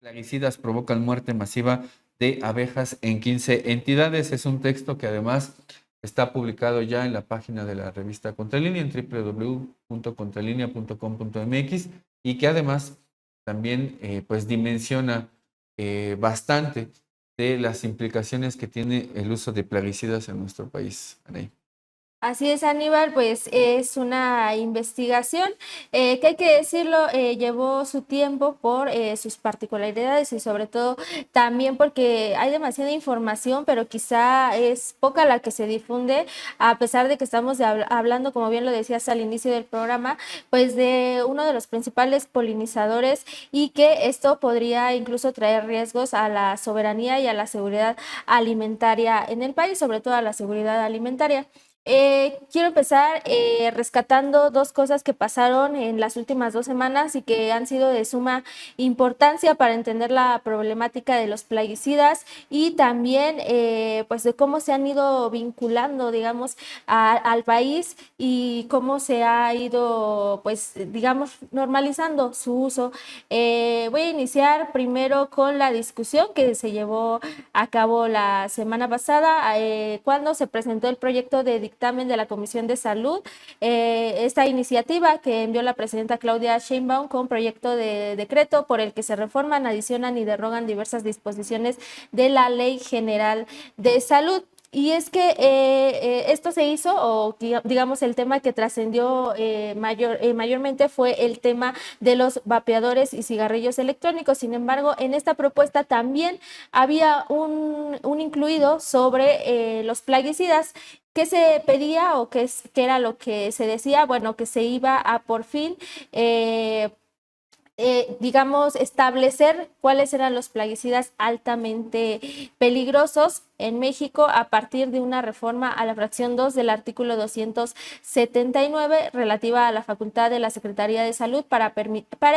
Plaguicidas provocan muerte masiva de abejas en 15 entidades. Es un texto que además está publicado ya en la página de la revista Contralínea en www.contralinea.com.mx y que además también pues dimensiona bastante de las implicaciones que tiene el uso de plaguicidas en nuestro país. Anaí. Así es, Aníbal, pues es una investigación que hay que decirlo, llevó su tiempo por sus particularidades y sobre todo también porque hay demasiada información, pero quizá es poca la que se difunde, a pesar de que estamos hablando, como bien lo decías al inicio del programa, pues de uno de los principales polinizadores y que esto podría incluso traer riesgos a la soberanía y a la seguridad alimentaria en el país, sobre todo a la seguridad alimentaria. Quiero empezar rescatando dos cosas que pasaron en las últimas 2 semanas y que han sido de suma importancia para entender la problemática de los plaguicidas y también pues de cómo se han ido vinculando, digamos, al país y cómo se ha ido, pues, digamos, normalizando su uso. Voy a iniciar primero con la discusión que se llevó a cabo la semana pasada cuando se presentó el proyecto de dictamen de la Comisión de Salud, esta iniciativa que envió la presidenta Claudia Sheinbaum con proyecto de decreto por el que se reforman, adicionan y derogan diversas disposiciones de la Ley General de Salud. Y es que esto se hizo, o digamos el tema que trascendió mayormente fue el tema de los vapeadores y cigarrillos electrónicos. Sin embargo, en esta propuesta también había un incluido sobre los plaguicidas. ¿Qué se pedía o qué era lo que se decía? Bueno, que se iba a por fin digamos, establecer cuáles eran los plaguicidas altamente peligrosos en México a partir de una reforma a la fracción 2 del artículo 279 relativa a la facultad de la Secretaría de Salud para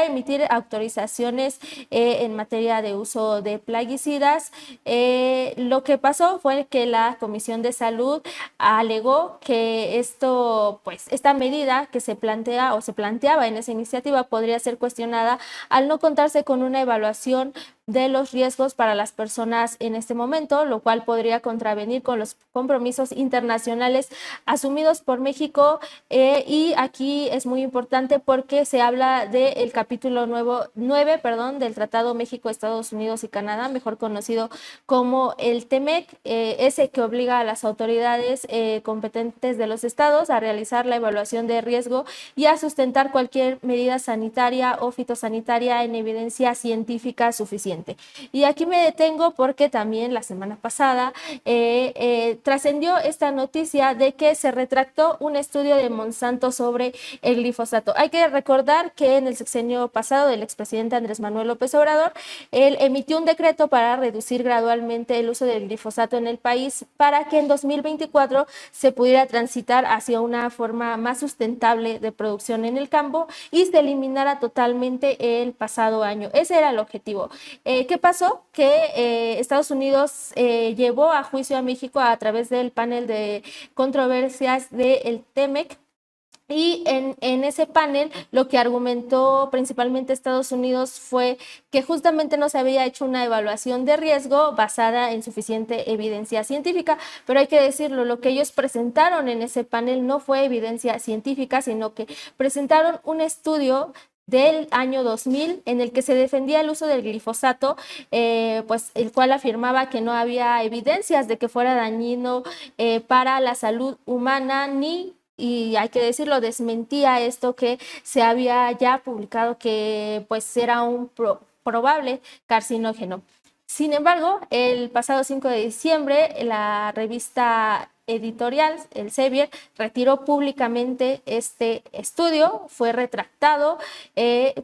emitir autorizaciones en materia de uso de plaguicidas. Lo que pasó fue que la Comisión de Salud alegó que esta medida que se plantea o se planteaba en esa iniciativa podría ser cuestionada al no contarse con una evaluación de los riesgos para las personas en este momento, lo cual podría contravenir con los compromisos internacionales asumidos por México. Y aquí es muy importante porque se habla del capítulo 9 del Tratado México, Estados Unidos y Canadá, mejor conocido como el TEMEC, ese que obliga a las autoridades competentes de los estados a realizar la evaluación de riesgo y a sustentar cualquier medida sanitaria o fitosanitaria en evidencia científica suficiente. Y aquí me detengo porque también la semana pasada trascendió esta noticia de que se retractó un estudio de Monsanto sobre el glifosato. Hay que recordar que en el sexenio pasado del expresidente Andrés Manuel López Obrador, él emitió un decreto para reducir gradualmente el uso del glifosato en el país para que en 2024 se pudiera transitar hacia una forma más sustentable de producción en el campo y se eliminara totalmente el pasado año. Ese era el objetivo. ¿Qué pasó? Que Estados Unidos llevó a juicio a México a través del panel de controversias del TEMEC. Y en ese panel lo que argumentó principalmente Estados Unidos fue que justamente no se había hecho una evaluación de riesgo basada en suficiente evidencia científica, pero hay que decirlo, lo que ellos presentaron en ese panel no fue evidencia científica, sino que presentaron un estudio del año 2000 en el que se defendía el uso del glifosato, pues el cual afirmaba que no había evidencias de que fuera dañino para la salud humana y hay que decirlo, desmentía esto que se había ya publicado que pues era un probable carcinógeno. Sin embargo, el pasado 5 de diciembre, la revista editorial, el Sevier, retiró públicamente este estudio, fue retractado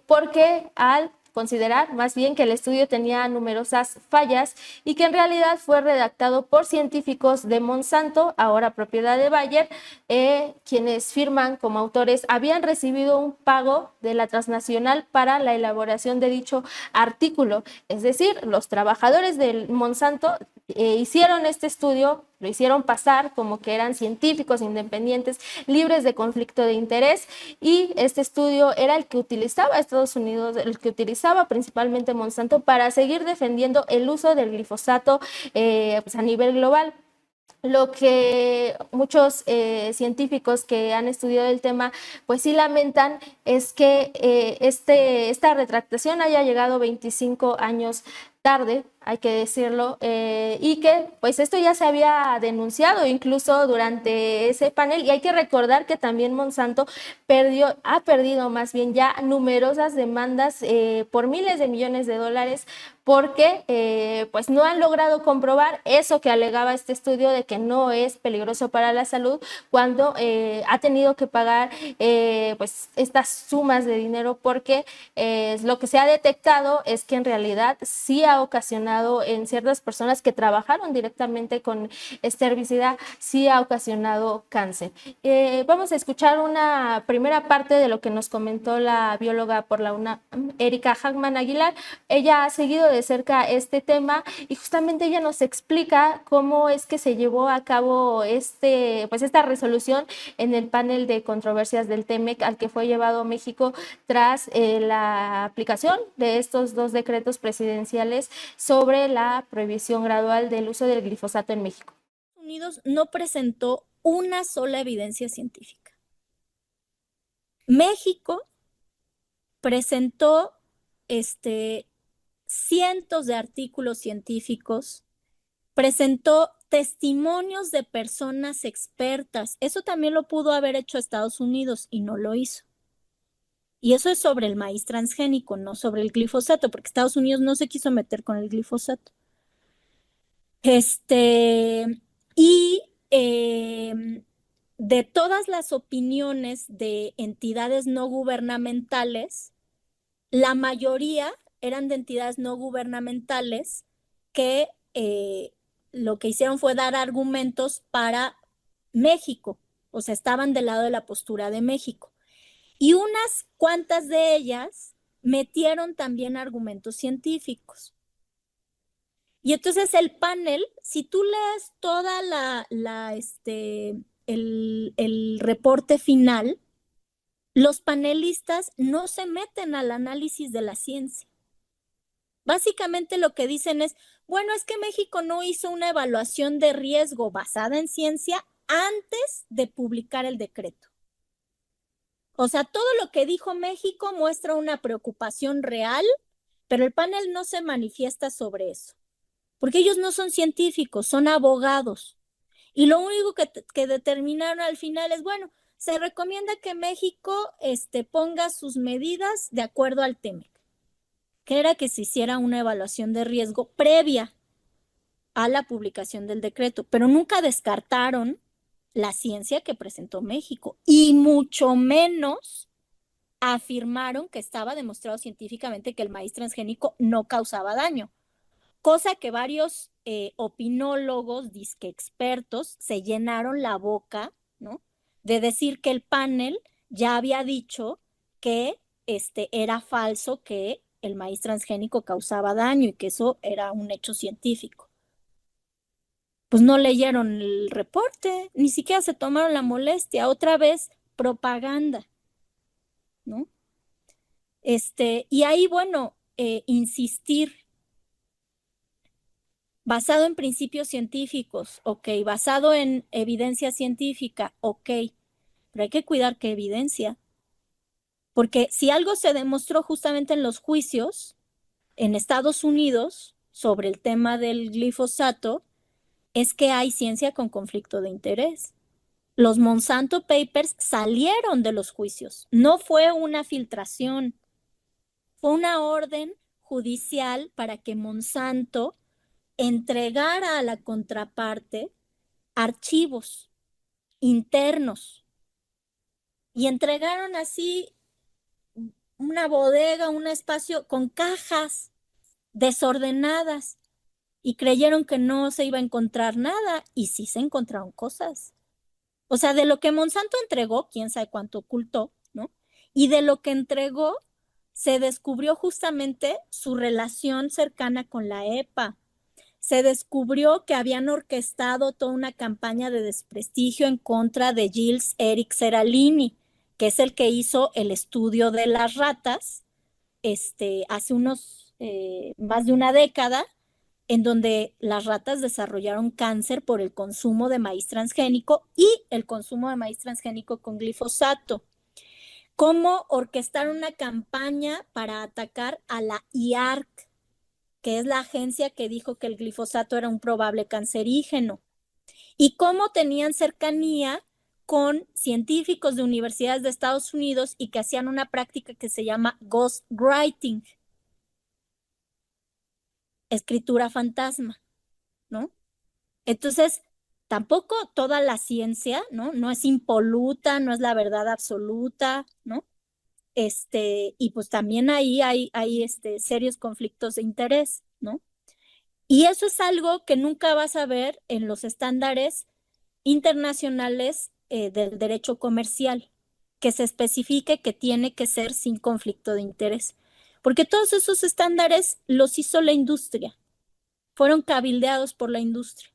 porque al considerar más bien que el estudio tenía numerosas fallas y que en realidad fue redactado por científicos de Monsanto, ahora propiedad de Bayer, quienes firman como autores habían recibido un pago de la transnacional para la elaboración de dicho artículo. Es decir, los trabajadores del Monsanto hicieron este estudio, lo hicieron pasar como que eran científicos independientes, libres de conflicto de interés, y este estudio era el que utilizaba Estados Unidos, el que utilizaba principalmente Monsanto para seguir defendiendo el uso del glifosato pues a nivel global. Lo que muchos científicos que han estudiado el tema pues sí lamentan es que esta retractación haya llegado 25 años tarde, hay que decirlo, y que pues esto ya se había denunciado incluso durante ese panel, y hay que recordar que también Monsanto ha perdido más bien ya numerosas demandas por miles de millones de dólares porque pues no han logrado comprobar eso que alegaba este estudio de que no es peligroso para la salud, cuando ha tenido que pagar pues estas sumas de dinero porque lo que se ha detectado es que en realidad sí ha ocasionado en ciertas personas que trabajaron directamente con este herbicida, sí ha ocasionado cáncer. Vamos a escuchar una primera parte de lo que nos comentó la bióloga por la UNAM, Erika Hackman Aguilar. Ella ha seguido de cerca este tema y justamente ella nos explica cómo es que se llevó a cabo esta resolución en el panel de controversias del TEMEC al que fue llevado México tras la aplicación de estos dos decretos presidenciales sobre la prohibición gradual del uso del glifosato en México. Estados Unidos no presentó una sola evidencia científica. México presentó cientos de artículos científicos, presentó testimonios de personas expertas. Eso también lo pudo haber hecho Estados Unidos y no lo hizo. Y eso es sobre el maíz transgénico, no sobre el glifosato, porque Estados Unidos no se quiso meter con el glifosato. Y de todas las opiniones de entidades no gubernamentales, la mayoría eran de entidades no gubernamentales que lo que hicieron fue dar argumentos para México, o sea, estaban del lado de la postura de México. Y unas cuantas de ellas metieron también argumentos científicos. Y entonces el panel, si tú lees toda el reporte final, los panelistas no se meten al análisis de la ciencia. Básicamente lo que dicen es, bueno, es que México no hizo una evaluación de riesgo basada en ciencia antes de publicar el decreto. O sea, todo lo que dijo México muestra una preocupación real, pero el panel no se manifiesta sobre eso, porque ellos no son científicos, son abogados. Y lo único que determinaron al final es, bueno, se recomienda que México ponga sus medidas de acuerdo al TEMEC, que era que se hiciera una evaluación de riesgo previa a la publicación del decreto, pero nunca descartaron la ciencia que presentó México y mucho menos afirmaron que estaba demostrado científicamente que el maíz transgénico no causaba daño, cosa que varios opinólogos, disque expertos, se llenaron la boca, ¿no? De decir que el panel ya había dicho que era falso, que el maíz transgénico causaba daño y que eso era un hecho científico. Pues no leyeron el reporte, ni siquiera se tomaron la molestia, otra vez propaganda, ¿no? Y ahí, bueno, insistir, basado en principios científicos, ok, basado en evidencia científica, ok, pero hay que cuidar qué evidencia, porque si algo se demostró justamente en los juicios en Estados Unidos sobre el tema del glifosato, es que hay ciencia con conflicto de interés. Los Monsanto Papers salieron de los juicios, no fue una filtración, fue una orden judicial para que Monsanto entregara a la contraparte archivos internos y entregaron así una bodega, un espacio con cajas desordenadas y creyeron que no se iba a encontrar nada y sí se encontraron cosas. O sea, de lo que Monsanto entregó, quién sabe cuánto ocultó, ¿no? Y de lo que entregó se descubrió justamente su relación cercana con la EPA, se descubrió que habían orquestado toda una campaña de desprestigio en contra de Gilles Eric Seralini, que es el que hizo el estudio de las ratas, hace más de una década, en donde las ratas desarrollaron cáncer por el consumo de maíz transgénico y el consumo de maíz transgénico con glifosato. Cómo orquestar una campaña para atacar a la IARC, que es la agencia que dijo que el glifosato era un probable cancerígeno, y cómo tenían cercanía con científicos de universidades de Estados Unidos y que hacían una práctica que se llama ghostwriting, escritura fantasma, ¿no? Entonces, tampoco toda la ciencia, ¿no? No es impoluta, no es la verdad absoluta, ¿no? Y pues también ahí hay serios conflictos de interés, ¿no? Y eso es algo que nunca vas a ver en los estándares internacionales del derecho comercial, que se especifique que tiene que ser sin conflicto de interés. Porque todos esos estándares los hizo la industria, fueron cabildeados por la industria.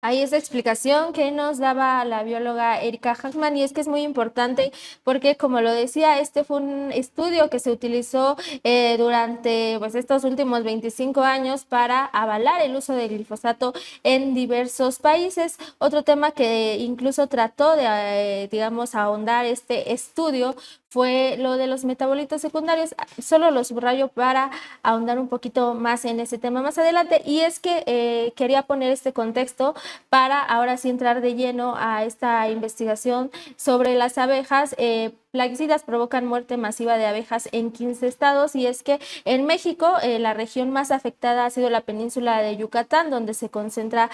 Ahí esa explicación que nos daba la bióloga Erika Hackman, y es que es muy importante porque, como lo decía, este fue un estudio que se utilizó durante pues, estos últimos 25 años para avalar el uso del glifosato en diversos países. Otro tema que incluso trató de, digamos, ahondar este estudio fue lo de los metabolitos secundarios. Solo lo subrayo para ahondar un poquito más en ese tema más adelante, y es que quería poner este contexto para ahora sí entrar de lleno a esta investigación sobre las abejas. Plaguicidas provocan muerte masiva de abejas en 15 estados, y es que en México la región más afectada ha sido la península de Yucatán, donde se concentra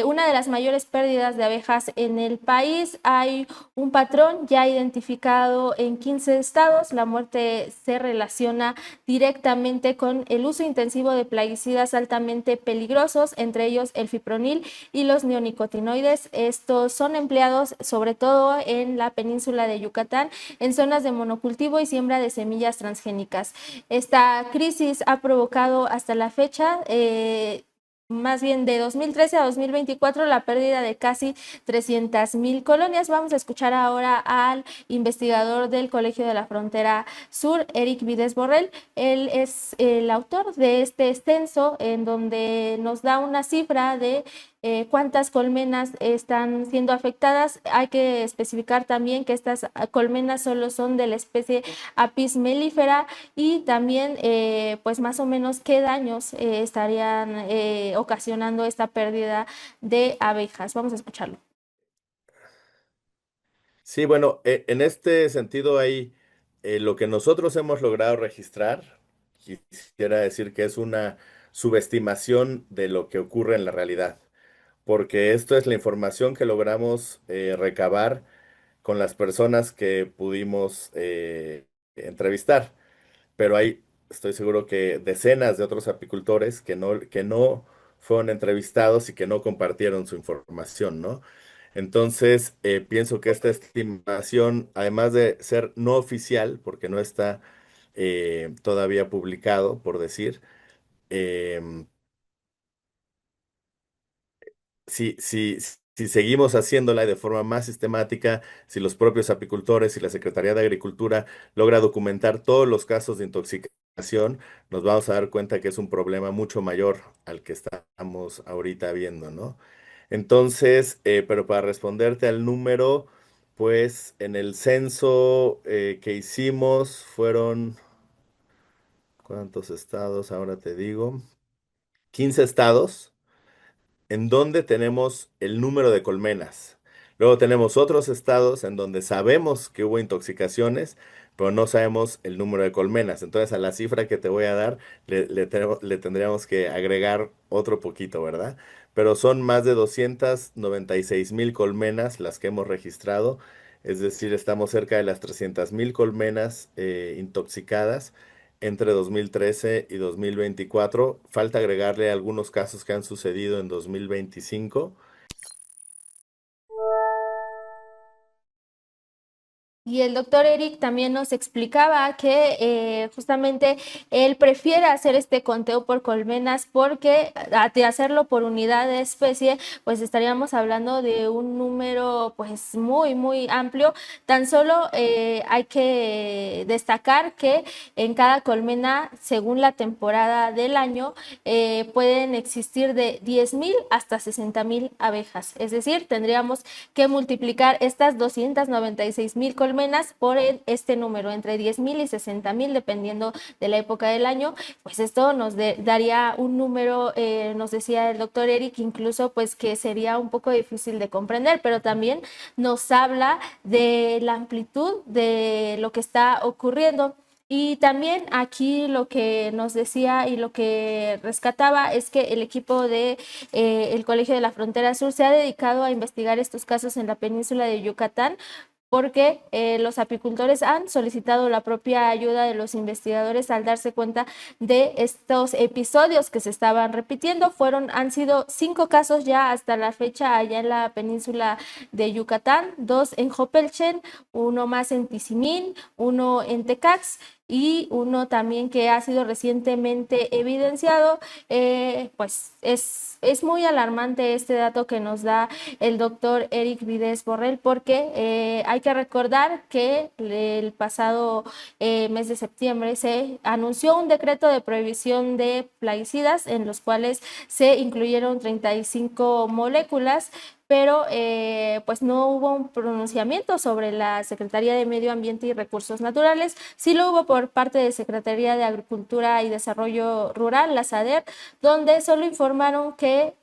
una de las mayores pérdidas de abejas en el país. Hay un patrón ya identificado en 15 estados. La muerte se relaciona directamente con el uso intensivo de plaguicidas altamente peligrosos, entre ellos el fipronil y los neonicotinoides. Estos son empleados sobre todo en la península de Yucatán, en zonas de monocultivo y siembra de semillas transgénicas. Esta crisis ha provocado hasta la fecha más bien de 2013 a 2024, la pérdida de casi 300,000 colonias. Vamos a escuchar ahora al investigador del Colegio de la Frontera Sur, Eric Vides Borrell. Él es el autor de este censo en donde nos da una cifra de cuántas colmenas están siendo afectadas. Hay que especificar también que estas colmenas solo son de la especie Apis mellifera, y también pues más o menos qué daños estarían ocasionando esta pérdida de abejas. Vamos a escucharlo. Sí, bueno, en este sentido hay lo que nosotros hemos logrado registrar, quisiera decir que es una subestimación de lo que ocurre en la realidad, porque esto es la información que logramos recabar con las personas que pudimos entrevistar, pero hay, estoy seguro que decenas de otros apicultores que no fueron entrevistados y que no compartieron su información, ¿no? Entonces, pienso que esta estimación, además de ser no oficial, porque no está todavía publicado, por decir, em, si seguimos haciéndola de forma más sistemática, si los propios apicultores y la Secretaría de Agricultura logra documentar todos los casos de intoxicación, nos vamos a dar cuenta que es un problema mucho mayor al que estamos ahorita viendo, ¿no? Entonces, pero para responderte al número, pues en el censo que hicimos fueron, ¿cuántos estados? Ahora te digo, 15 estados en donde tenemos el número de colmenas. Luego tenemos otros estados en donde sabemos que hubo intoxicaciones, pero no sabemos el número de colmenas. Entonces a la cifra que te voy a dar le tendríamos que agregar otro poquito, ¿verdad? Pero son más de 296,000 colmenas las que hemos registrado. Es decir, estamos cerca de las 300,000 colmenas intoxicadas entre 2013 y 2024. Falta agregarle algunos casos que han sucedido en 2025. Y el doctor Eric también nos explicaba que justamente él prefiere hacer este conteo por colmenas porque de hacerlo por unidad de especie, pues estaríamos hablando de un número pues muy, muy amplio. Tan solo hay que destacar que en cada colmena, según la temporada del año, pueden existir de 10,000 hasta 60,000 abejas. Es decir, tendríamos que multiplicar estas 296,000 colmenas por este número, entre 10,000 y 60,000, dependiendo de la época del año. Pues esto nos daría un número, nos decía el doctor Eric, incluso pues que sería un poco difícil de comprender, pero también nos habla de la amplitud de lo que está ocurriendo. Y también aquí lo que nos decía y lo que rescataba es que el equipo de el Colegio de la Frontera Sur se ha dedicado a investigar estos casos en la península de Yucatán, porque los apicultores han solicitado la propia ayuda de los investigadores al darse cuenta de estos episodios que se estaban repitiendo. Han sido 5 casos ya hasta la fecha allá en la península de Yucatán, 2 en Jopelchen, uno más en Tizimín, uno en Tecax y uno también que ha sido recientemente evidenciado. Pues es muy alarmante este dato que nos da el doctor Eric Vides Borrell, porque hay que recordar que el pasado mes de septiembre se anunció un decreto de prohibición de plaguicidas en los cuales se incluyeron 35 moléculas, pero pues no hubo un pronunciamiento sobre la Secretaría de Medio Ambiente y Recursos Naturales. Sí lo hubo por parte de Secretaría de Agricultura y Desarrollo Rural, la SADER, donde solo informaron que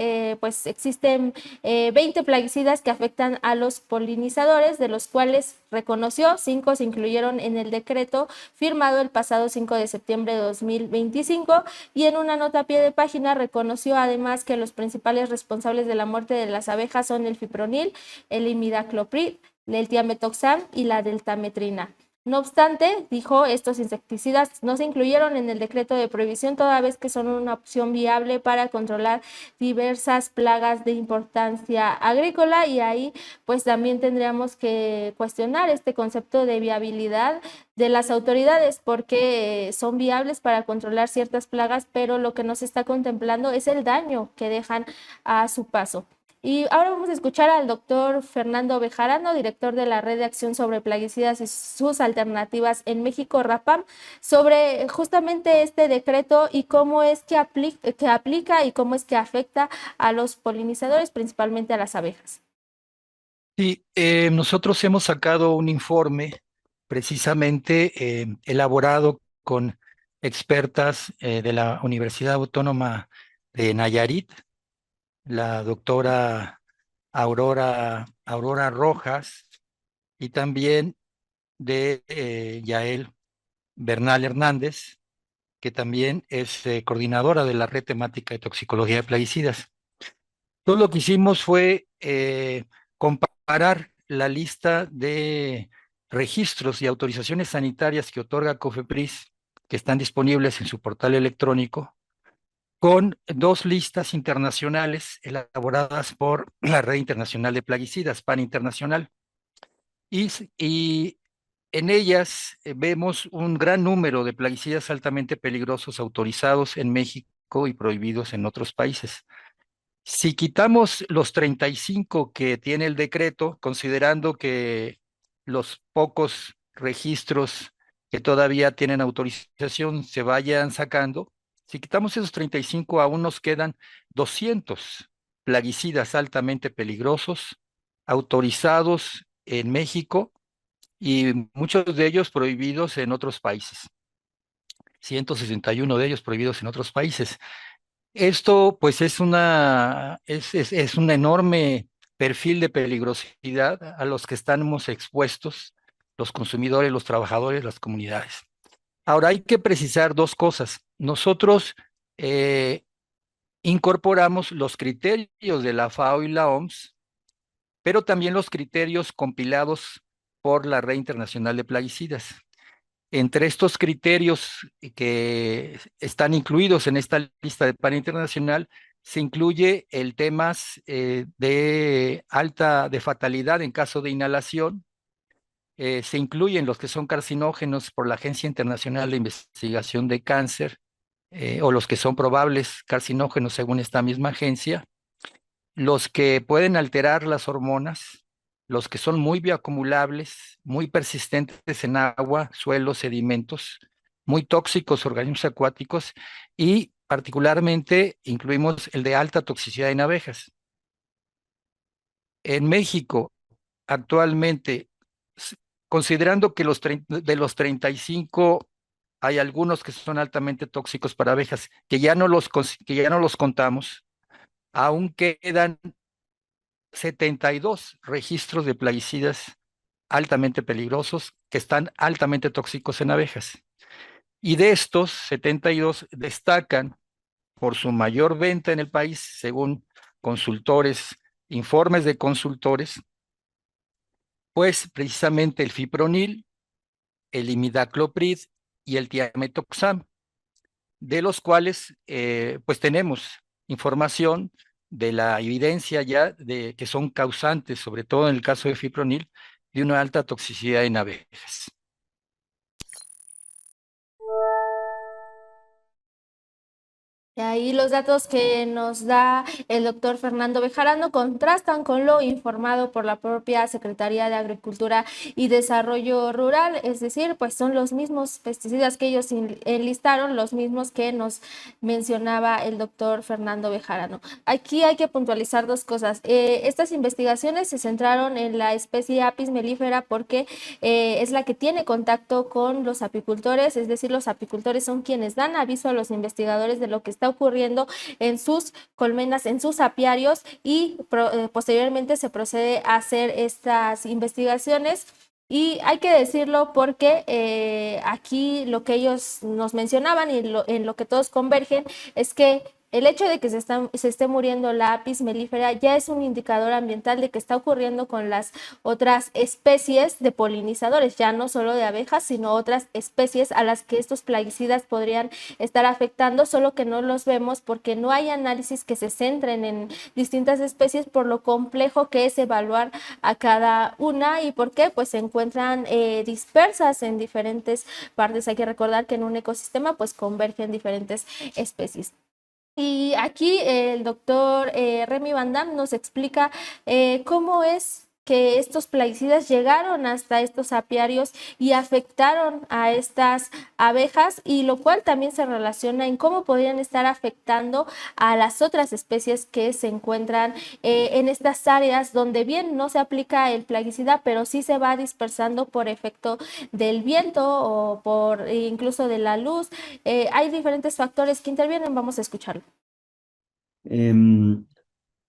pues existen 20 plaguicidas que afectan a los polinizadores, de los cuales reconoció 5 se incluyeron en el decreto firmado el pasado 5 de septiembre de 2025, y en una nota a pie de página reconoció además que los principales responsables de la muerte de las abejas son el fipronil, el imidacloprid, el tiametoxam y la deltametrina. No obstante, dijo, estos insecticidas no se incluyeron en el decreto de prohibición, toda vez que son una opción viable para controlar diversas plagas de importancia agrícola, y ahí pues también tendríamos que cuestionar este concepto de viabilidad de las autoridades, porque son viables para controlar ciertas plagas, pero lo que no se está contemplando es el daño que dejan a su paso. Y ahora vamos a escuchar al doctor Fernando Bejarano, director de la Red de Acción sobre Plaguicidas y sus Alternativas en México, RAPAM, sobre justamente este decreto y cómo es que aplica y cómo es que afecta a los polinizadores, principalmente a las abejas. Sí, nosotros hemos sacado un informe precisamente elaborado con expertas de la Universidad Autónoma de Nayarit, la doctora Aurora Rojas, y también de Yael Bernal Hernández, que también es coordinadora de la Red Temática de Toxicología de Plaguicidas. Todo lo que hicimos fue comparar la lista de registros y autorizaciones sanitarias que otorga COFEPRIS, que están disponibles en su portal electrónico, con 2 listas internacionales elaboradas por la Red Internacional de Plaguicidas, PAN Internacional. Y en ellas vemos un gran número de plaguicidas altamente peligrosos autorizados en México y prohibidos en otros países. Si quitamos los 35 que tiene el decreto, considerando que los pocos registros que todavía tienen autorización se vayan sacando, si quitamos esos 35, aún nos quedan 200 plaguicidas altamente peligrosos autorizados en México y muchos de ellos prohibidos en otros países. 161 de ellos prohibidos en otros países. Esto pues es un enorme perfil de peligrosidad a los que estamos expuestos los consumidores, los trabajadores, las comunidades. Ahora hay que precisar 2 cosas. Nosotros incorporamos los criterios de la FAO y la OMS, pero también los criterios compilados por la Red Internacional de Plaguicidas. Entre estos criterios que están incluidos en esta lista de PAN internacional, se incluye el tema de fatalidad en caso de inhalación, Se incluyen los que son carcinógenos por la Agencia Internacional de Investigación de Cáncer, o los que son probables carcinógenos según esta misma agencia, los que pueden alterar las hormonas, los que son muy bioacumulables, muy persistentes en agua, suelos, sedimentos, muy tóxicos, organismos acuáticos, y particularmente incluimos el de alta toxicidad en abejas. En México, actualmente, considerando que de los 35 hay algunos que son altamente tóxicos para abejas, que ya no los contamos, aún quedan 72 registros de plaguicidas altamente peligrosos que están altamente tóxicos en abejas. Y de estos 72 destacan por su mayor venta en el país, según consultores, informes de consultores, pues precisamente el fipronil, el imidacloprid y el tiametoxam, de los cuales pues tenemos información de la evidencia ya de que son causantes, sobre todo en el caso de fipronil, de una alta toxicidad en abejas. Y ahí los datos que nos da el doctor Fernando Bejarano contrastan con lo informado por la propia Secretaría de Agricultura y Desarrollo Rural, es decir, pues son los mismos pesticidas que ellos enlistaron, los mismos que nos mencionaba el doctor Fernando Bejarano. Aquí hay que puntualizar dos cosas. Estas investigaciones se centraron en la especie Apis mellifera porque es la que tiene contacto con los apicultores, es decir, los apicultores son quienes dan aviso a los investigadores de lo que está ocurriendo en sus colmenas, en sus apiarios, y posteriormente se procede a hacer estas investigaciones. Y hay que decirlo porque aquí lo que ellos nos mencionaban y en lo que todos convergen es que el hecho de que se esté muriendo la Apis mellifera ya es un indicador ambiental de que está ocurriendo con las otras especies de polinizadores, ya no solo de abejas, sino otras especies a las que estos plaguicidas podrían estar afectando, solo que no los vemos porque no hay análisis que se centren en distintas especies por lo complejo que es evaluar a cada una. ¿Y por qué? Pues se encuentran dispersas en diferentes partes. Hay que recordar que en un ecosistema pues convergen diferentes especies. Y aquí el doctor Remy Van Dam nos explica cómo es que estos plaguicidas llegaron hasta estos apiarios y afectaron a estas abejas, y lo cual también se relaciona en cómo podrían estar afectando a las otras especies que se encuentran en estas áreas donde bien no se aplica el plaguicida, pero sí se va dispersando por efecto del viento o por incluso de la luz. Hay diferentes factores que intervienen, vamos a escucharlo.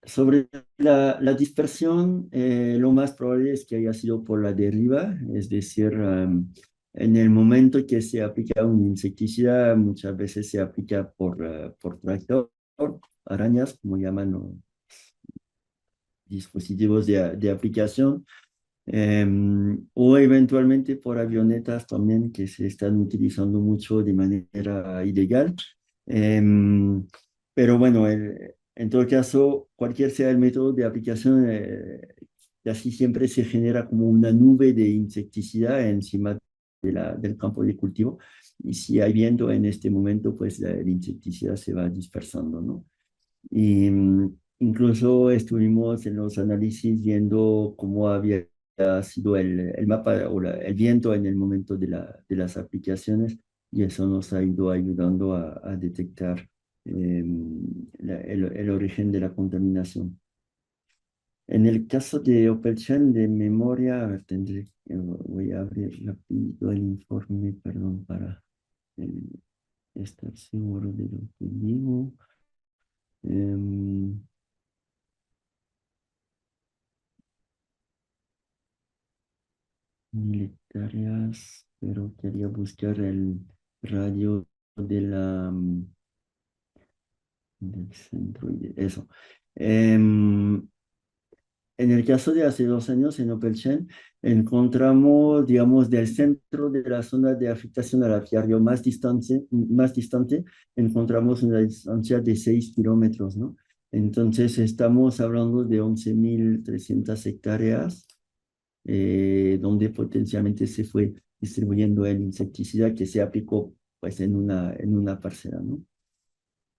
Sobre la dispersión, lo más probable es que haya sido por la deriva, es decir, en el momento que se aplica un insecticida, muchas veces se aplica por tractor, arañas, como llaman los dispositivos de aplicación, o eventualmente por avionetas también que se están utilizando mucho de manera ilegal. Pero bueno, en todo caso, cualquier sea el método de aplicación, casi siempre se genera como una nube de insecticida encima del campo de cultivo. Y si hay viento en este momento, pues el insecticida se va dispersando, ¿no? Y incluso estuvimos en los análisis viendo cómo había sido el mapa o el viento en el momento de las aplicaciones, y eso nos ha ido ayudando a detectar el origen de la contaminación. En el caso de Opelchen, de memoria, a ver, voy a abrir rápido el informe, perdón, para estar seguro de lo que digo. Militares, pero quería buscar el radio de del centro y de eso. En el caso de hace 2 años en Opelchen, encontramos, digamos, del centro de la zona de afectación al apiario más distante, encontramos una distancia de 6 kilómetros, ¿no? Entonces estamos hablando de 11.300 hectáreas. donde potencialmente se fue distribuyendo el insecticida que se aplicó pues en una parcela, ¿no?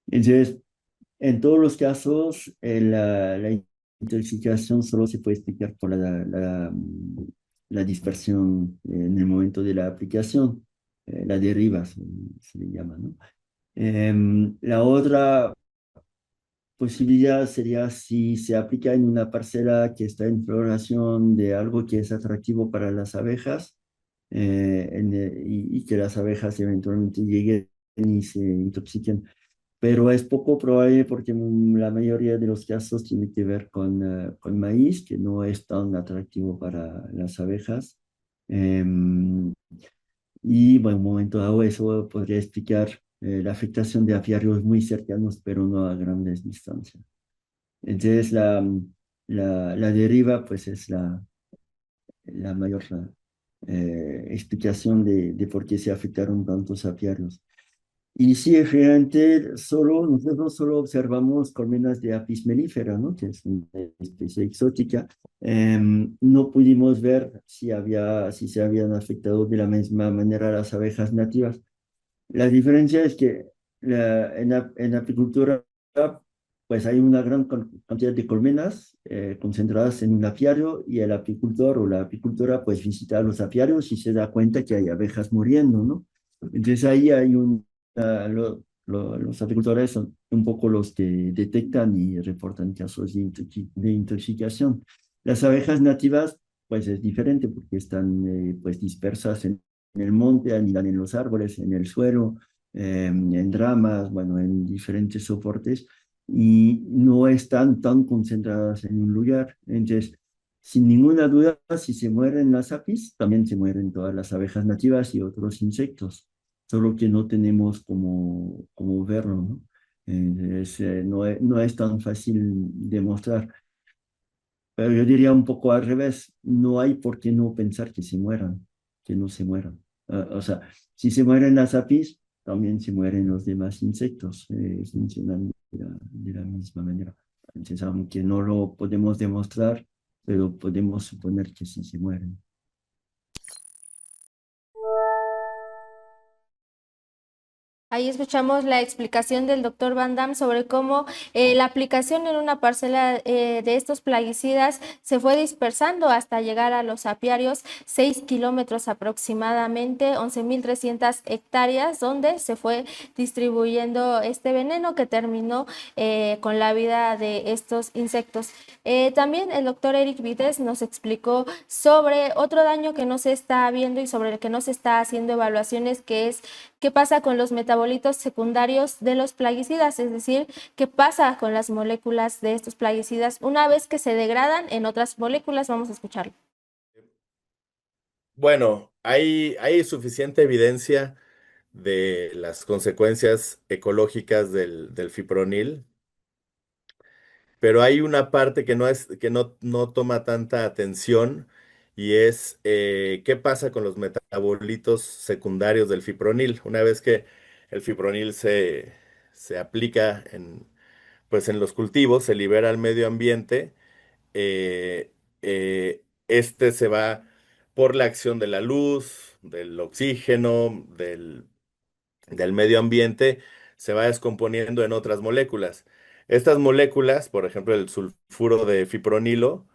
Entonces, en todos los casos, la intoxicación solo se puede explicar por la dispersión en el momento de la aplicación, la deriva se le llama, ¿no? La otra posibilidad sería si se aplica en una parcela que está en floración de algo que es atractivo para las abejas y que las abejas eventualmente lleguen y se intoxiquen, pero es poco probable porque la mayoría de los casos tiene que ver con maíz, que no es tan atractivo para las abejas. Em, y bueno, un momento dado eso podría explicar la afectación de apiarios muy cercanos, pero no a grandes distancias. Entonces la deriva pues es la mayor explicación de por qué se afectaron tantos apiarios. Y sí, efectivamente, nosotros solo observamos colmenas de Apis mellifera, ¿no? Que es una especie exótica. No pudimos ver si se habían afectado de la misma manera las abejas nativas. La diferencia es que en apicultura, pues hay una gran cantidad de colmenas concentradas en un apiario y el apicultor o la apicultora pues visita los apiarios y se da cuenta que hay abejas muriendo, ¿no? Entonces ahí hay los apicultores son un poco los que detectan y reportan casos de intoxicación. Las abejas nativas pues es diferente porque están pues dispersas en el monte, anidan en los árboles, en el suelo, en ramas, bueno, en diferentes soportes, y no están tan concentradas en un lugar. Entonces, sin ninguna duda, si se mueren las apis, también se mueren todas las abejas nativas y otros insectos, solo que no tenemos como verlo, ¿no? No es tan fácil demostrar. Pero yo diría un poco al revés, no hay por qué no pensar que se mueran, que no se mueran. O sea, si se mueren las apis, también se mueren los demás insectos, funcionan de la misma manera. Entonces, aunque no lo podemos demostrar, pero podemos suponer que sí se mueren. Ahí escuchamos la explicación del doctor Van Damme sobre cómo la aplicación en una parcela de estos plaguicidas se fue dispersando hasta llegar a los apiarios, 6 kilómetros aproximadamente, 11.300 hectáreas, donde se fue distribuyendo este veneno que terminó con la vida de estos insectos. También el doctor Eric Vides nos explicó sobre otro daño que no se está viendo y sobre el que no se está haciendo evaluaciones, que es qué pasa con los metabolitos secundarios de los plaguicidas, es decir, qué pasa con las moléculas de estos plaguicidas una vez que se degradan en otras moléculas. Vamos a escucharlo. Bueno, hay suficiente evidencia de las consecuencias ecológicas del fipronil, pero hay una parte que no toma tanta atención y es qué pasa con los metabolitos secundarios del fipronil. Una vez que el fipronil se aplica pues en los cultivos, se libera al medio ambiente, este se va por la acción de la luz, del oxígeno, del medio ambiente, se va descomponiendo en otras moléculas. Estas moléculas, por ejemplo, el sulfuro de fipronilo,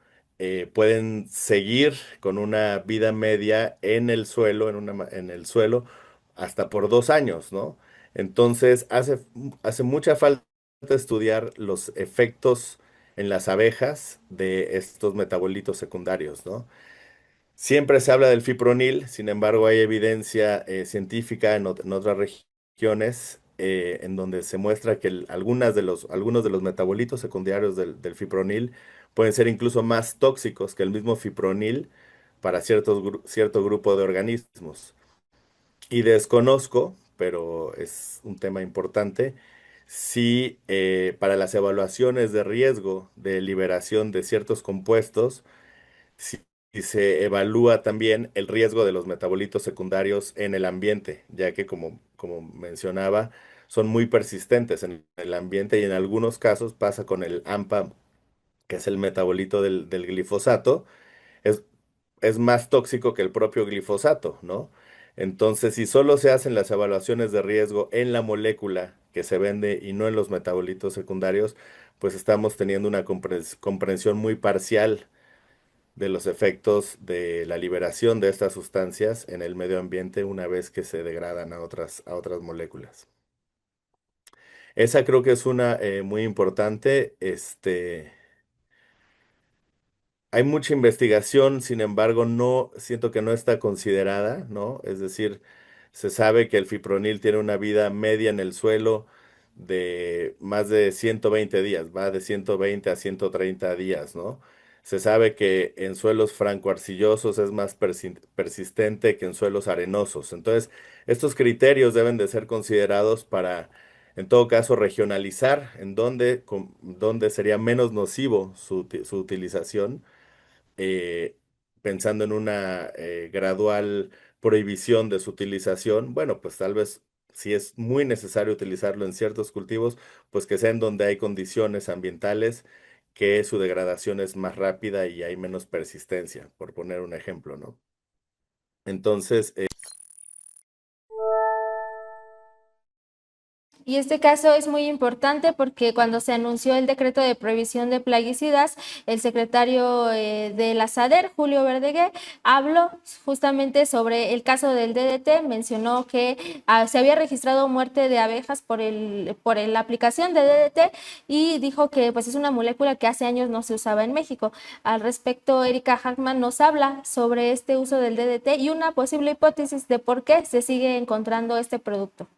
pueden seguir con una vida media en el suelo, en el suelo, hasta por 2 años, ¿no? Entonces, hace mucha falta estudiar los efectos en las abejas de estos metabolitos secundarios, ¿no? Siempre se habla del fipronil, sin embargo, hay evidencia científica en otras regiones en donde se muestra que algunos de los metabolitos secundarios del fipronil pueden ser incluso más tóxicos que el mismo fipronil para cierto grupo de organismos. Y desconozco, pero es un tema importante, si para las evaluaciones de riesgo de liberación de ciertos compuestos, si se evalúa también el riesgo de los metabolitos secundarios en el ambiente, ya que como mencionaba, son muy persistentes en el ambiente y en algunos casos pasa con el AMPA, que es el metabolito del glifosato. Es, es más tóxico que el propio glifosato, ¿no? Entonces, si solo se hacen las evaluaciones de riesgo en la molécula que se vende y no en los metabolitos secundarios, pues estamos teniendo una comprensión muy parcial de los efectos de la liberación de estas sustancias en el medio ambiente una vez que se degradan a otras moléculas. Esa creo que es una muy importante. Hay mucha investigación, sin embargo, no siento que no está considerada, ¿no? Es decir, se sabe que el fipronil tiene una vida media en el suelo de más de 120 días, va de 120 a 130 días, ¿no? Se sabe que en suelos francoarcillosos es más persistente que en suelos arenosos. Entonces, estos criterios deben de ser considerados para, en todo caso, regionalizar en dónde sería menos nocivo su utilización, eh, pensando en una gradual prohibición de su utilización. Bueno, pues tal vez si es muy necesario utilizarlo en ciertos cultivos, pues que sea en donde hay condiciones ambientales que su degradación es más rápida y hay menos persistencia, por poner un ejemplo, ¿no? Entonces, Y este caso es muy importante porque cuando se anunció el decreto de prohibición de plaguicidas, el secretario de la SADER, Julio Verdeguer, habló justamente sobre el caso del DDT, mencionó que se había registrado muerte de abejas por la aplicación de DDT y dijo que pues es una molécula que hace años no se usaba en México. Al respecto, Erika Hackman nos habla sobre este uso del DDT y una posible hipótesis de por qué se sigue encontrando este producto.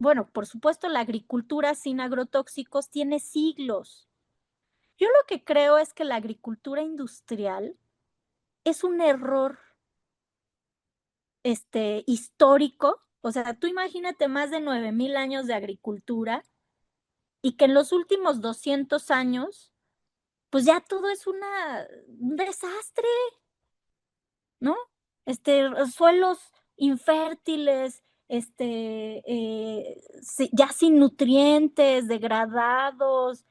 Bueno, por supuesto, la agricultura sin agrotóxicos tiene siglos. Yo lo que creo es que la agricultura industrial es un error histórico. O sea, tú imagínate más de 9,000 años de agricultura y que en los últimos 200 años, pues ya todo es un desastre, ¿no? Suelos infértiles, ya sin nutrientes, degradados,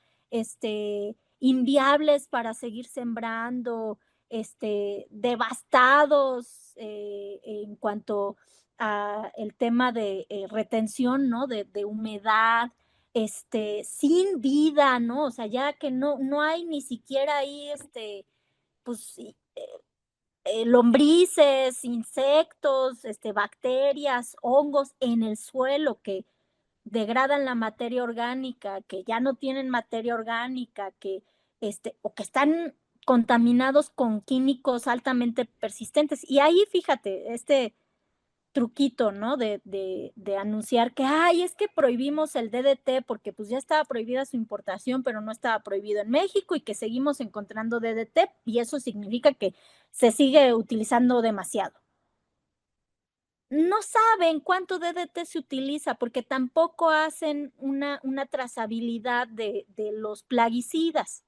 inviables para seguir sembrando, devastados en cuanto a el tema de retención, ¿no? De humedad, sin vida, ¿no? O sea, ya que no hay ni siquiera ahí, pues, lombrices, insectos, bacterias, hongos en el suelo que degradan la materia orgánica, que ya no tienen materia orgánica, o que están contaminados con químicos altamente persistentes. Y ahí, fíjate, truquito, ¿no? De anunciar que, ay, es que prohibimos el DDT porque pues ya estaba prohibida su importación, pero no estaba prohibido en México y que seguimos encontrando DDT y eso significa que se sigue utilizando demasiado. No saben cuánto DDT se utiliza porque tampoco hacen una trazabilidad de los plaguicidas.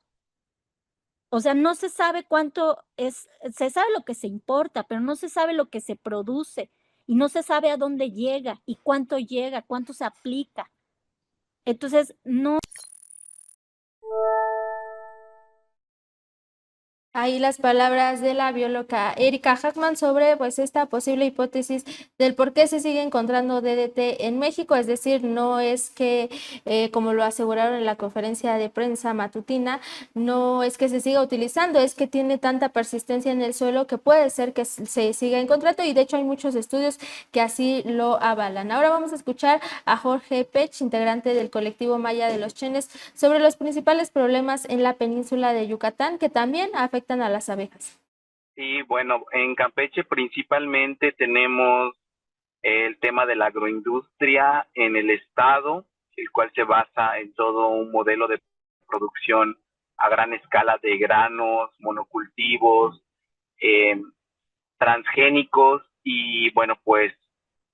O sea, no se sabe cuánto es, se sabe lo que se importa, pero no se sabe lo que se produce y no se sabe a dónde llega, cuánto se aplica. Entonces, no. Ahí las palabras de la bióloga Erika Hackman sobre pues esta posible hipótesis del por qué se sigue encontrando DDT en México, es decir, no es que, como lo aseguraron en la conferencia de prensa matutina, no es que se siga utilizando, es que tiene tanta persistencia en el suelo que puede ser que se siga encontrando y de hecho hay muchos estudios que así lo avalan. Ahora vamos a escuchar a Jorge Pech, integrante del colectivo Maya de los Chenes, sobre los principales problemas en la península de Yucatán que también afectan a las abejas. Sí, bueno, en Campeche principalmente tenemos el tema de la agroindustria en el estado, el cual se basa en todo un modelo de producción a gran escala de granos, monocultivos, transgénicos y bueno, pues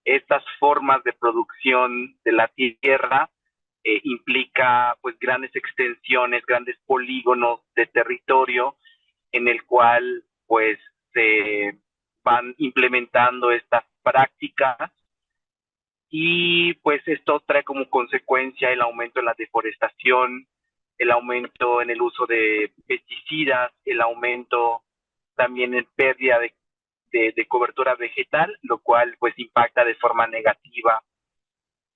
estas formas de producción de la tierra implica pues grandes extensiones, grandes polígonos de territorio en el cual pues se van implementando estas prácticas y pues esto trae como consecuencia el aumento en la deforestación, el aumento en el uso de pesticidas, el aumento también en pérdida de cobertura vegetal, lo cual pues impacta de forma negativa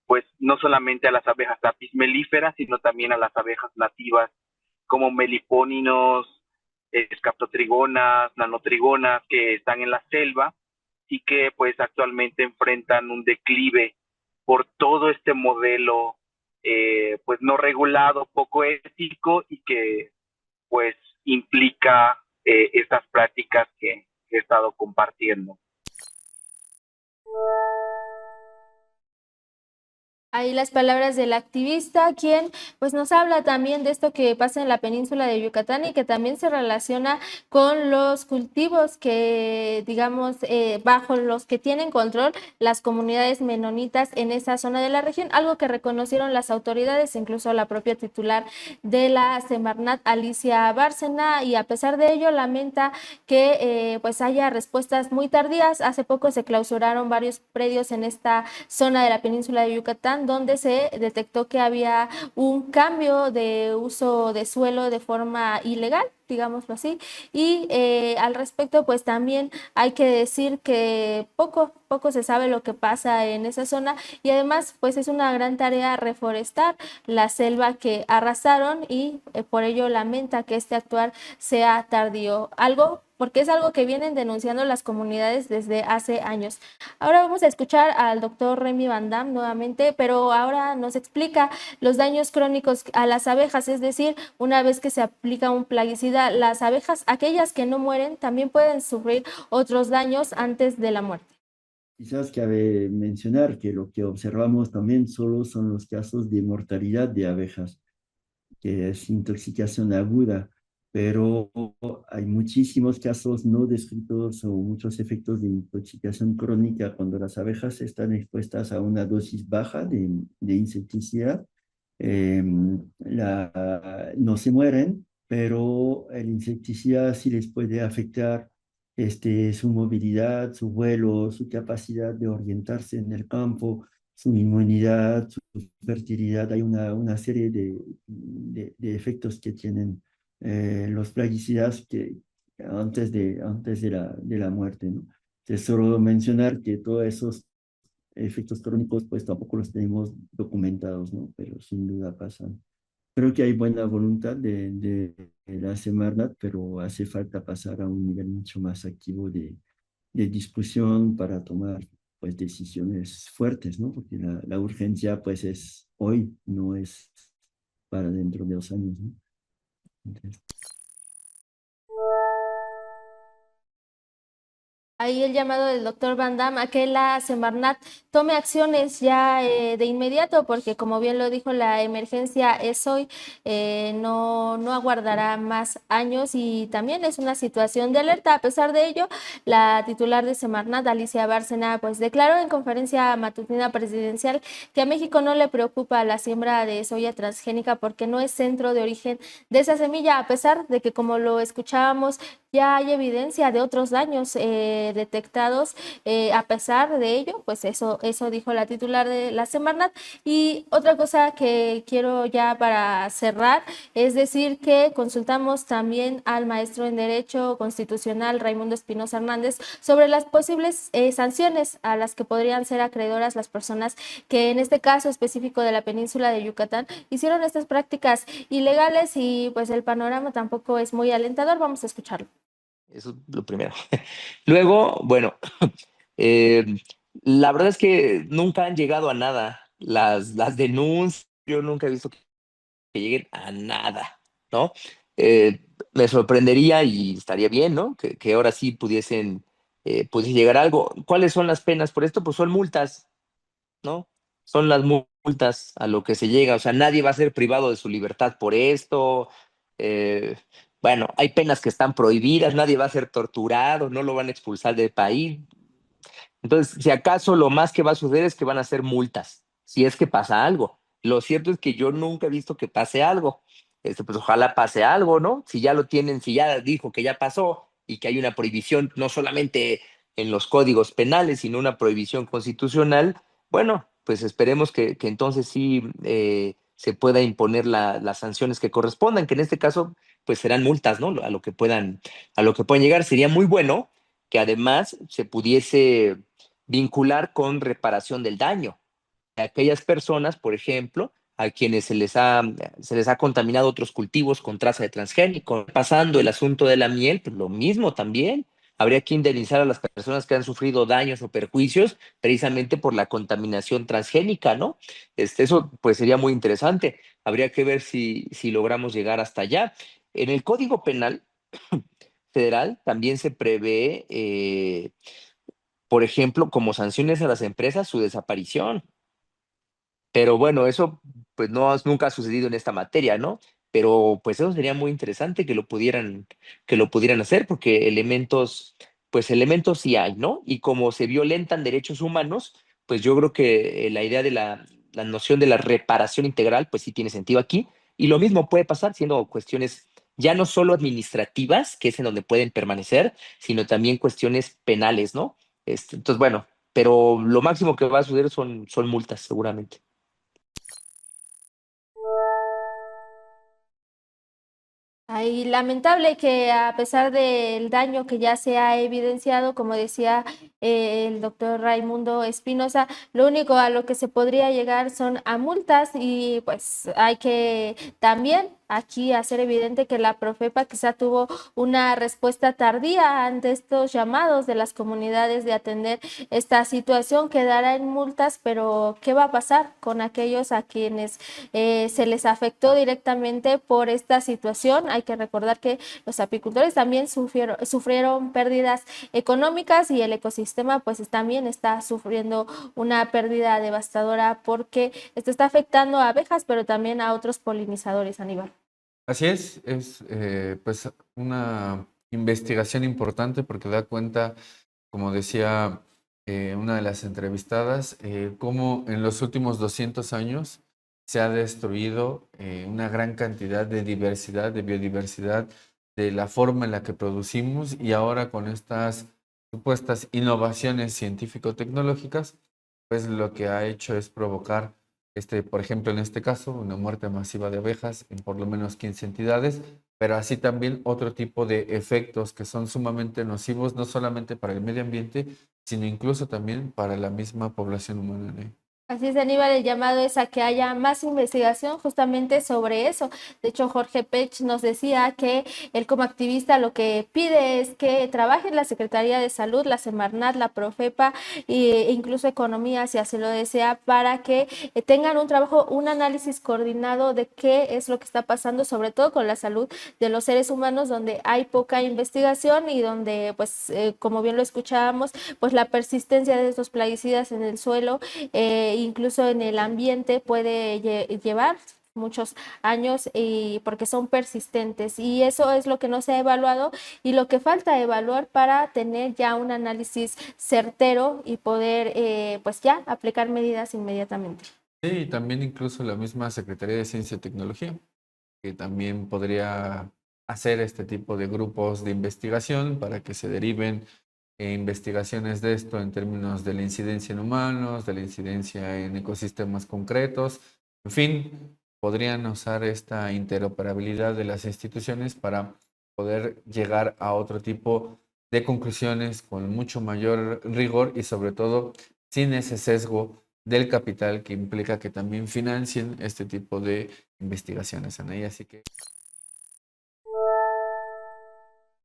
pues no solamente a las abejas apis melíferas, sino también a las abejas nativas como melipóninos, escaptotrigonas, nanotrigonas que están en la selva y que pues actualmente enfrentan un declive por todo este modelo pues no regulado, poco ético y que pues implica estas prácticas que he estado compartiendo. Ahí las palabras del activista, quien pues nos habla también de esto que pasa en la península de Yucatán y que también se relaciona con los cultivos que, digamos, bajo los que tienen control las comunidades menonitas en esa zona de la región, algo que reconocieron las autoridades, incluso la propia titular de la Semarnat, Alicia Bárcena, y a pesar de ello lamenta que pues haya respuestas muy tardías. Hace poco se clausuraron varios predios en esta zona de la península de Yucatán, donde se detectó que había un cambio de uso de suelo de forma ilegal, digámoslo así, y al respecto pues también hay que decir que poco se sabe lo que pasa en esa zona y además pues es una gran tarea reforestar la selva que arrasaron y por ello lamenta que este actuar sea tardío, porque es algo que vienen denunciando las comunidades desde hace años. Ahora vamos a escuchar al doctor Remy Van Dam nuevamente, pero ahora nos explica los daños crónicos a las abejas, es decir, una vez que se aplica un plaguicida, las abejas, aquellas que no mueren, también pueden sufrir otros daños antes de la muerte. Quizás cabe mencionar que lo que observamos también solo son los casos de mortalidad de abejas, que es intoxicación aguda, pero hay muchísimos casos no descritos o muchos efectos de intoxicación crónica cuando las abejas están expuestas a una dosis baja de insecticida. No se mueren, pero el insecticida sí les puede afectar su movilidad, su vuelo, su capacidad de orientarse en el campo, su inmunidad, su fertilidad. Hay una serie de efectos que tienen los plaguicidas que antes de la muerte, ¿no? Entonces, solo mencionar que todos esos efectos crónicos pues tampoco los tenemos documentados, ¿no? Pero sin duda pasan. Creo que hay buena voluntad de la Semarnat, pero hace falta pasar a un nivel mucho más activo de discusión para tomar pues decisiones fuertes, ¿no? Porque la urgencia pues es hoy, no es para dentro de 2 años, ¿no? Entonces, Ahí el llamado del doctor Van Dam a que la Semarnat tome acciones ya de inmediato, porque como bien lo dijo, la emergencia es hoy, no aguardará más años y también es una situación de alerta. A pesar de ello, la titular de Semarnat, Alicia Bárcena, pues declaró en conferencia matutina presidencial que a México no le preocupa la siembra de soya transgénica porque no es centro de origen de esa semilla, a pesar de que, como lo escuchábamos, ya hay evidencia de otros daños detectados. A pesar de ello, pues eso dijo la titular de la Semarnat. Y otra cosa que quiero ya para cerrar es decir que consultamos también al maestro en Derecho Constitucional Raimundo Espinosa Hernández sobre las posibles sanciones a las que podrían ser acreedoras las personas que en este caso específico de la península de Yucatán hicieron estas prácticas ilegales, y pues el panorama tampoco es muy alentador. Vamos a escucharlo. Eso es lo primero. Luego, bueno, eh, la verdad es que nunca han llegado a nada las denuncias. Yo nunca he visto que lleguen a nada, ¿no? Me sorprendería y estaría bien, ¿no? Que ahora sí pudiese llegar a algo. ¿Cuáles son las penas por esto? Pues son multas, ¿no? Son las multas a lo que se llega. O sea, nadie va a ser privado de su libertad por esto. Eh, bueno, hay penas que están prohibidas, nadie va a ser torturado, no lo van a expulsar del país. Entonces, si acaso lo más que va a suceder es que van a ser multas, si es que pasa algo. Lo cierto es que yo nunca he visto que pase algo. Pues ojalá pase algo, ¿no? Si ya lo tienen, si ya dijo que ya pasó y que hay una prohibición no solamente en los códigos penales, sino una prohibición constitucional, bueno, pues esperemos que entonces sí se pueda imponer las sanciones que correspondan, que en este caso pues serán multas, ¿no? A lo que puedan llegar. Sería muy bueno que además se pudiese vincular con reparación del daño. Aquellas personas, por ejemplo, a quienes se les ha contaminado otros cultivos con traza de transgénico. Pasando el asunto de la miel, pues lo mismo también. Habría que indemnizar a las personas que han sufrido daños o perjuicios precisamente por la contaminación transgénica, ¿no? Eso pues sería muy interesante. Habría que ver si logramos llegar hasta allá. En el Código Penal Federal también se prevé, por ejemplo, como sanciones a las empresas, su desaparición. Pero bueno, eso pues nunca ha sucedido en esta materia, ¿no? Pero pues eso sería muy interesante que lo pudieran hacer, porque elementos sí hay, ¿no? Y como se violentan derechos humanos, pues yo creo que la idea de la noción de la reparación integral, pues sí tiene sentido aquí. Y lo mismo puede pasar siendo cuestiones ya no solo administrativas, que es en donde pueden permanecer, sino también cuestiones penales, ¿no? Entonces, bueno, pero lo máximo que va a suceder son multas, seguramente. Ay, lamentable que a pesar del daño que ya se ha evidenciado, como decía el doctor Raimundo Espinosa, lo único a lo que se podría llegar son a multas y pues hay que también aquí hacer evidente que la Profepa quizá tuvo una respuesta tardía ante estos llamados de las comunidades de atender esta situación, quedará en multas, pero ¿qué va a pasar con aquellos a quienes se les afectó directamente por esta situación? Hay que recordar que los apicultores también sufrieron pérdidas económicas y el ecosistema pues también está sufriendo una pérdida devastadora porque esto está afectando a abejas, pero también a otros polinizadores, Aníbal. Así es pues una investigación importante porque da cuenta, como decía una de las entrevistadas, cómo en los últimos 200 años se ha destruido una gran cantidad de diversidad, de biodiversidad, de la forma en la que producimos y ahora con estas supuestas innovaciones científico-tecnológicas, pues lo que ha hecho es provocar, por ejemplo, en este caso, una muerte masiva de abejas en por lo menos 15 entidades, pero así también otro tipo de efectos que son sumamente nocivos, no solamente para el medio ambiente, sino incluso también para la misma población humana, ¿no? Así es, Aníbal, el llamado es a que haya más investigación justamente sobre eso. De hecho, Jorge Pech nos decía que él como activista lo que pide es que trabaje en la Secretaría de Salud, la Semarnat, la Profepa e incluso Economía, si así lo desea, para que tengan un trabajo, un análisis coordinado de qué es lo que está pasando, sobre todo con la salud de los seres humanos, donde hay poca investigación y donde, pues, como bien lo escuchábamos, pues la persistencia de estos plaguicidas en el suelo, incluso en el ambiente puede llevar muchos años y porque son persistentes y eso es lo que no se ha evaluado y lo que falta evaluar para tener ya un análisis certero y poder pues ya aplicar medidas inmediatamente. Sí, y también incluso la misma Secretaría de Ciencia y Tecnología, que también podría hacer este tipo de grupos de investigación para que se deriven investigaciones de esto en términos de la incidencia en humanos, de la incidencia en ecosistemas concretos. En fin, podrían usar esta interoperabilidad de las instituciones para poder llegar a otro tipo de conclusiones con mucho mayor rigor y sobre todo sin ese sesgo del capital que implica que también financien este tipo de investigaciones, Anaí. Así que